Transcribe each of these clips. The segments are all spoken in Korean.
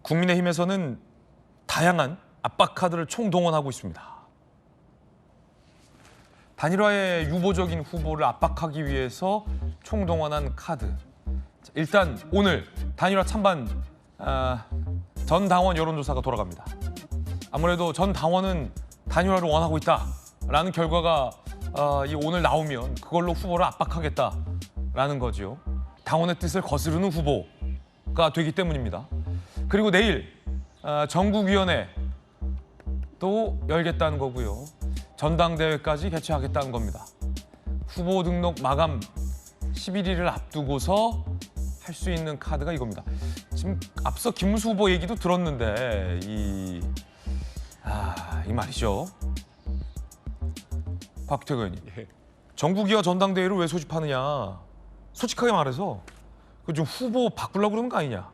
국민의힘에서는 다양한 압박 카드를 총동원하고 있습니다. 단일화의 유보적인 후보를 압박하기 위해서 총동원한 카드. 일단 오늘 단일화 찬반 전 당원 여론조사가 돌아갑니다. 아무래도 전 당원은 단일화를 원하고 있다라는 결과가 오늘 나오면 그걸로 후보를 압박하겠다라는 거죠. 당원의 뜻을 거스르는 후보가 되기 때문입니다. 그리고 내일 전국위원회 또 열겠다는 거고요. 전당대회까지 개최하겠다는 겁니다. 후보 등록 마감 11일을 앞두고서 할 수 있는 카드가 이겁니다. 지금 앞서 김문수 후보 얘기도 들었는데 이 말이죠. 박태근 의원님. 전국위와 전당대회를 왜 소집하느냐. 솔직하게 말해서 좀 후보 바꾸려고 그러는 거 아니냐.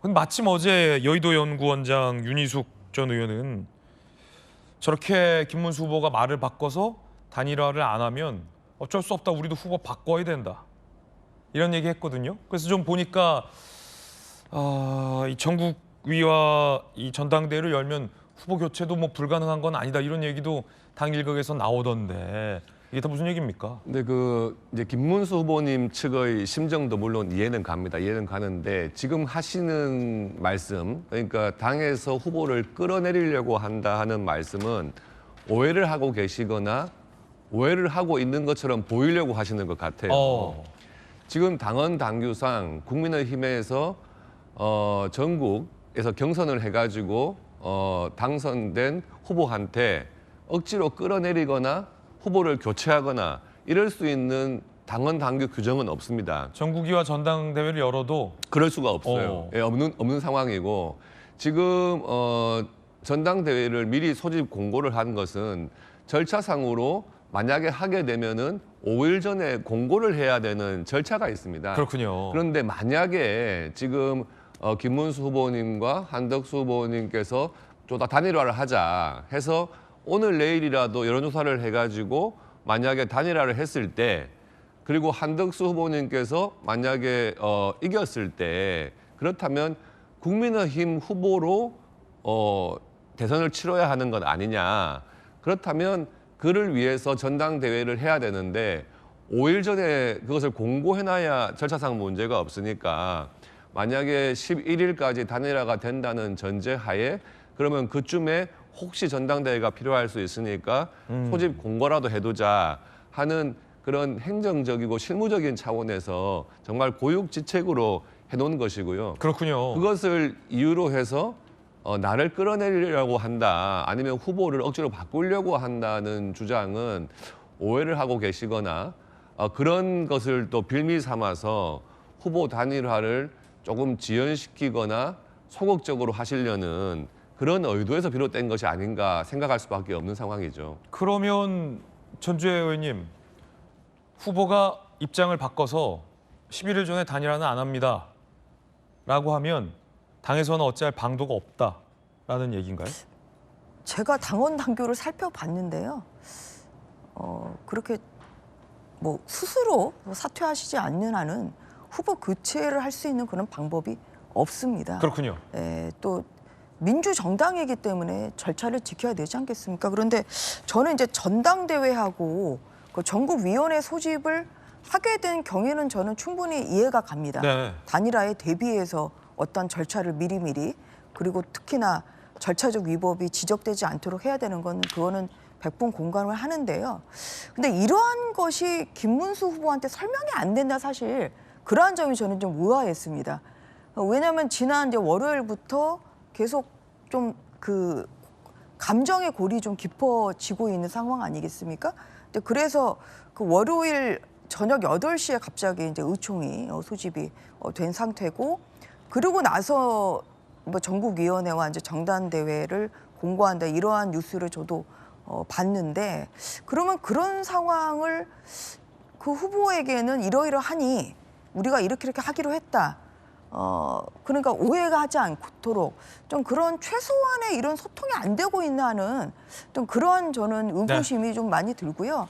마침 어제 여의도 연구원장 윤희숙 전 의원은 저렇게 김문수 후보가 말을 바꿔서 단일화를 안 하면 어쩔 수 없다. 우리도 후보 바꿔야 된다. 이런 얘기 했거든요. 그래서 좀 보니까 이 전국위와 이 전당대회를 열면 후보 교체도 뭐 불가능한 건 아니다. 이런 얘기도 당 일각에서 나오던데 이게 다 무슨 얘기입니까? 근데 이제 김문수 후보님 측의 심정도 물론 이해는 갑니다. 이해는 가는데 지금 하시는 말씀, 그러니까 당에서 후보를 끌어내리려고 한다 하는 말씀은 오해를 하고 계시거나 오해를 하고 있는 것처럼 보이려고 하시는 것 같아요. 지금 당원 당규상 국민의힘에서 전국에서 경선을 해가지고 당선된 후보한테 억지로 끌어내리거나 후보를 교체하거나 이럴 수 있는 당원 당규 규정은 없습니다. 전국위와 전당대회를 열어도 그럴 수가 없어요. 예, 없는 상황이고 지금 전당대회를 미리 소집 공고를 한 것은 절차상으로 만약에 하게 되면은 5일 전에 공고를 해야 되는 절차가 있습니다. 그렇군요. 그런데 만약에 지금 김문수 후보님과 한덕수 후보님께서 좀 더 단일화를 하자 해서 오늘 내일이라도 여론조사를 해가지고 만약에 단일화를 했을 때 그리고 한덕수 후보님께서 만약에 이겼을 때 그렇다면 국민의힘 후보로 대선을 치러야 하는 것 아니냐. 그렇다면 그를 위해서 전당대회를 해야 되는데 5일 전에 그것을 공고해놔야 절차상 문제가 없으니까 만약에 11일까지 단일화가 된다는 전제하에 그러면 그쯤에 혹시 전당대회가 필요할 수 있으니까 소집 공고라도 해두자 하는 그런 행정적이고 실무적인 차원에서 정말 고육지책으로 해놓은 것이고요. 그렇군요. 그것을 이유로 해서 나를 끌어내리려고 한다 아니면 후보를 억지로 바꾸려고 한다는 주장은 오해를 하고 계시거나 그런 것을 또 빌미 삼아서 후보 단일화를 조금 지연시키거나 소극적으로 하시려는 그런 의도에서 비롯된 것이 아닌가 생각할 수밖에 없는 상황이죠. 그러면 전주혜 의원님, 후보가 입장을 바꿔서 11일 전에 단일화는 안 합니다. 라고 하면 당에서는 어찌할 방도가 없다라는 얘기인가요? 제가 당원 당규를 살펴봤는데요. 그렇게 뭐 스스로 사퇴하시지 않는 한은 후보 교체를 할 수 있는 그런 방법이 없습니다. 그렇군요. 또 민주정당이기 때문에 절차를 지켜야 되지 않겠습니까? 그런데 저는 이제 전당대회하고 그 전국위원회 소집을 하게 된 경우에는 저는 충분히 이해가 갑니다. 네. 단일화에 대비해서 어떤 절차를 미리미리 그리고 특히나 절차적 위법이 지적되지 않도록 해야 되는 건 그거는 100번 공감을 하는데요. 근데 이러한 것이 김문수 후보한테 설명이 안 된다 사실 그러한 점이 저는 좀 의아했습니다. 왜냐하면 지난 이제 월요일부터 계속 좀 그 감정의 골이 좀 깊어지고 있는 상황 아니겠습니까? 근데 그래서 그 월요일 저녁 8시에 갑자기 이제 의총이 소집이 된 상태고 그러고 나서 뭐 전국위원회와 이제 정당대회를 공고한다 이러한 뉴스를 저도 봤는데 그러면 그런 상황을 그 후보에게는 이러이러하니 우리가 이렇게 하기로 했다. 그러니까 오해가 하지 않도록 좀 그런 최소한의 이런 소통이 안 되고 있는 한은 좀 그러한 저는 의구심이 좀 많이 들고요.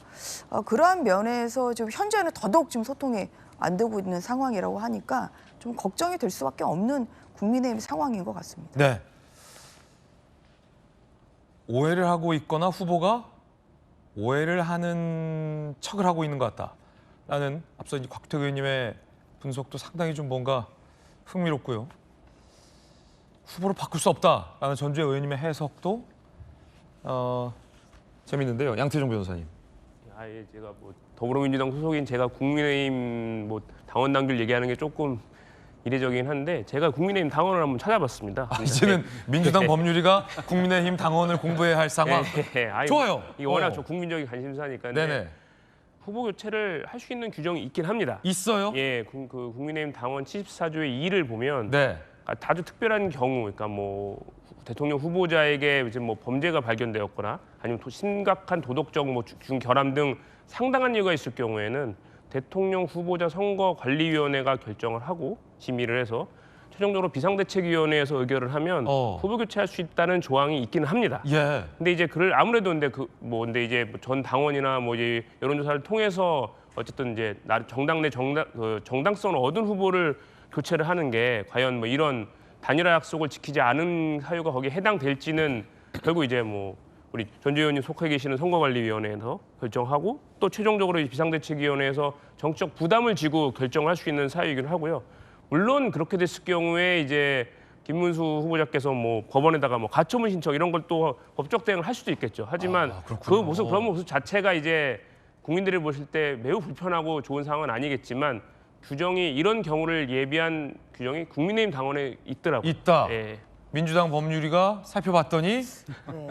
그러한 면에서 지금 현재는 더더욱 지금 소통이 안 되고 있는 상황이라고 하니까 좀 걱정이 될 수밖에 없는 국민의힘 상황인 것 같습니다. 네. 오해를 하고 있거나 후보가 오해를 하는 척을 하고 있는 것 같다라는 앞서 이제 곽태규 의원님의 분석도 상당히 좀 뭔가 흥미롭고요. 후보를 바꿀 수 없다라는 전주의 의원님의 해석도 재밌는데요. 양태종 변호사님. 아예 제가 뭐 더불어민주당 소속인 제가 국민의힘 뭐 당원 당규를 얘기하는 게 조금 이례적이긴 한데 제가 국민의힘 당원을 한번 찾아봤습니다. 이제는 민주당 법률이가 국민의힘 당원을 공부해야 할 상황. 좋아요. 이게 워낙 저 국민적인 관심사니까. 네네. 후보 교체를 할 수 있는 규정이 있긴 합니다. 있어요? 예, 그 국민의힘 당원 74조의 2를 보면 네. 아주 특별한 경우, 그러니까 뭐 대통령 후보자에게 이제 뭐 범죄가 발견되었거나 아니면 심각한 도덕적 뭐 중결함 등 상당한 이유가 있을 경우에는 대통령 후보자 선거관리위원회가 결정을 하고 심의를 해서 최종적으로 비상대책위원회에서 의결을 하면 후보 교체할 수 있다는 조항이 있기는 합니다. 예. 근데 이제 그를 아무래도 근데 이제 전 당원이나 뭐 이제 여론조사를 통해서 어쨌든 이제 정당성을 얻은 후보를 교체를 하는 게 과연 뭐 이런 단일화 약속을 지키지 않은 사유가 거기에 해당될지는 결국 이제 뭐 우리 전주 의원님 속해 계시는 선거관리위원회에서 결정하고 또 최종적으로 비상대책위원회에서 정치적 부담을 지고 결정할 수 있는 사유이긴 하고요. 물론 그렇게 됐을 경우에 이제 김문수 후보자께서 뭐 법원에다가 뭐 가처분 신청 이런 걸 또 법적 대응을 할 수도 있겠죠. 하지만 그런 모습 자체가 이제 국민들이 보실 때 매우 불편하고 좋은 상황은 아니겠지만 규정이 이런 경우를 예비한 규정이 국민의힘 당원에 있더라고요. 있다. 예. 민주당 법률위가 살펴봤더니 네.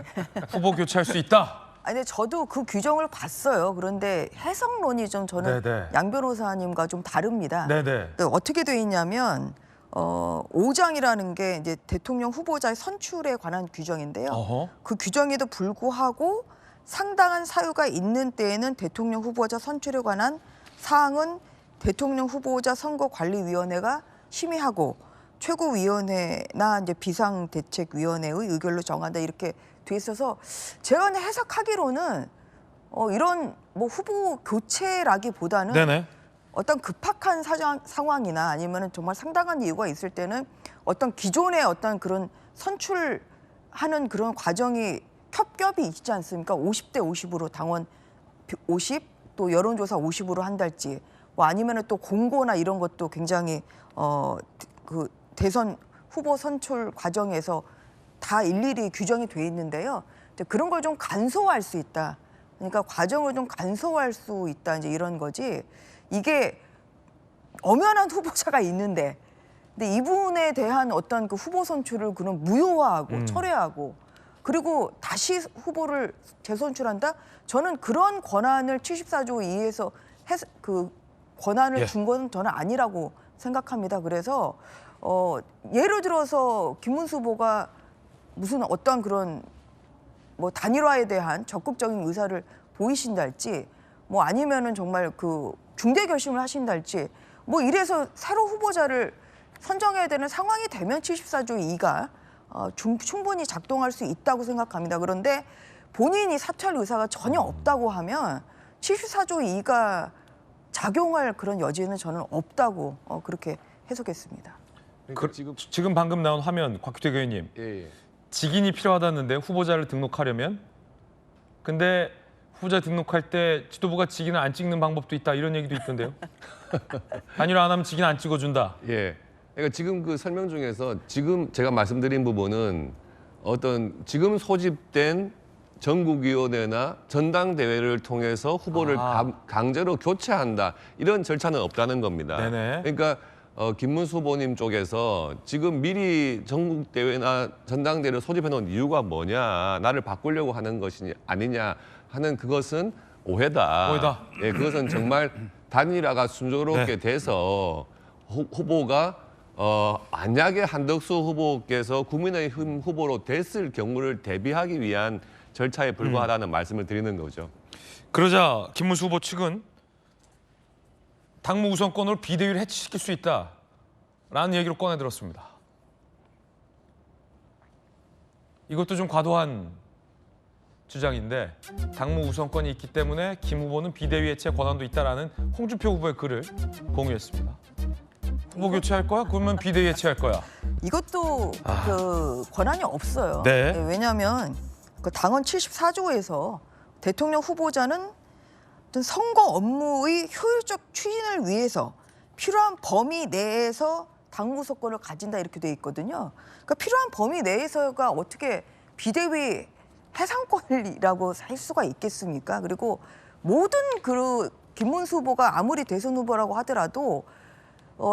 후보 교체할 수 있다. 아니, 근데 저도 그 규정을 봤어요. 그런데 해석론이 좀 저는 네네. 양 변호사님과 좀 다릅니다. 네네. 그러니까 어떻게 돼 있냐면 5장이라는 게 이제 대통령 후보자의 선출에 관한 규정인데요. 어허. 그 규정에도 불구하고 상당한 사유가 있는 때에는 대통령 후보자 선출에 관한 사항은 대통령 후보자 선거관리위원회가 심의하고 최고위원회나 이제 비상대책위원회의 의결로 정한다 이렇게 돼 있어서 제가 해석하기로는 이런 뭐 후보 교체라기보다는 네네. 어떤 급박한 상황이나 아니면은 정말 상당한 이유가 있을 때는 어떤 기존의 어떤 그런 선출하는 그런 과정이 겹겹이 있지 않습니까? 50대 50으로 당원 50, 또 여론조사 50으로 한달지, 뭐 아니면은 또 공고나 이런 것도 굉장히 그 대선 후보 선출 과정에서 다 일일이 규정이 돼 있는데요. 그런 걸 좀 간소화할 수 있다. 그러니까 과정을 좀 간소화할 수 있다. 이제 이런 거지. 이게 엄연한 후보자가 있는데, 근데 이분에 대한 어떤 그 후보 선출을 그런 무효화하고 철회하고 그리고 다시 후보를 재선출한다? 저는 그런 권한을 74조 2에서 그 권한을 준 건 저는 아니라고 생각합니다. 그래서 예를 들어서 김문수 후보가 무슨 어떤 그런 뭐 단일화에 대한 적극적인 의사를 보이신달지, 뭐 아니면은 정말 그 중대 결심을 하신달지, 뭐 이래서 새로 후보자를 선정해야 되는 상황이 되면 74조 2가 충분히 작동할 수 있다고 생각합니다. 그런데 본인이 사퇴할 의사가 전혀 없다고 하면 74조 2가 작용할 그런 여지는 저는 없다고 그렇게 해석했습니다. 그러니까 지금 방금 나온 화면 곽규택 의원님. 예. 직인이 필요하다는데 후보자를 등록하려면, 근데 후보자 등록할 때 지도부가 직인을 안 찍는 방법도 있다 이런 얘기도 있던데요. 단일화 안 하면 직인 안 찍어준다. 예. 그러니까 지금 그 설명 중에서 지금 제가 말씀드린 부분은 어떤 지금 소집된 전국위원회나 전당대회를 통해서 후보를 강제로 교체한다 이런 절차는 없다는 겁니다. 네네. 그러니까 김문수 후보님 쪽에서 지금 미리 전국대회나 전당대회를 소집해놓은 이유가 뭐냐, 나를 바꾸려고 하는 것이 아니냐 하는 그것은 오해다. 오해다. 예, 그것은 정말 단일화가 순조롭게 돼서 후보가 만약에 한덕수 후보께서 국민의힘 후보로 됐을 경우를 대비하기 위한 절차에 불과하다는 말씀을 드리는 거죠. 그러자 김문수 후보 측은 당무 우선권으로 비대위를 해체시킬 수 있다라는 얘기를 꺼내 들었습니다. 이것도 좀 과도한 주장인데 당무 우선권이 있기 때문에 김 후보는 비대위 해체 권한도 있다라는 홍준표 후보의 글을 공유했습니다. 후보 교체할 거야? 그러면 비대위 해체할 거야. 이것도 그 권한이 없어요. 네. 왜냐하면 그 당헌 74조에서 대통령 후보자는 어떤 선거 업무의 효율적 추진을 위해서 필요한 범위 내에서 당무소권을 가진다 이렇게 돼 있거든요. 그러니까 필요한 범위 내에서가 어떻게 비대위 해상권이라고 할 수가 있겠습니까? 그리고 모든 그 김문수 후보가 아무리 대선 후보라고 하더라도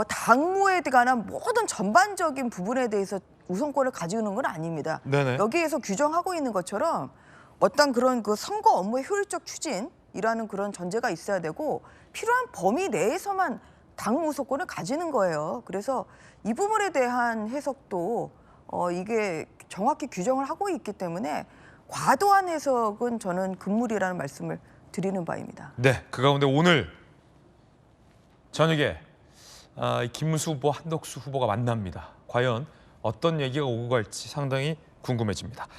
당무에 관한 모든 전반적인 부분에 대해서 우선권을 가지는 건 아닙니다. 네네. 여기에서 규정하고 있는 것처럼 어떤 그런 그 선거 업무의 효율적 추진이라는 그런 전제가 있어야 되고 필요한 범위 내에서만 당무 우선권을 가지는 거예요. 그래서 이 부분에 대한 해석도 이게 정확히 규정을 하고 있기 때문에 과도한 해석은 저는 금물이라는 말씀을 드리는 바입니다. 네, 그 가운데 오늘 저녁에 이 김문수 후보, 한덕수 후보가 만납니다. 과연 어떤 얘기가 오고 갈지 상당히 궁금해집니다.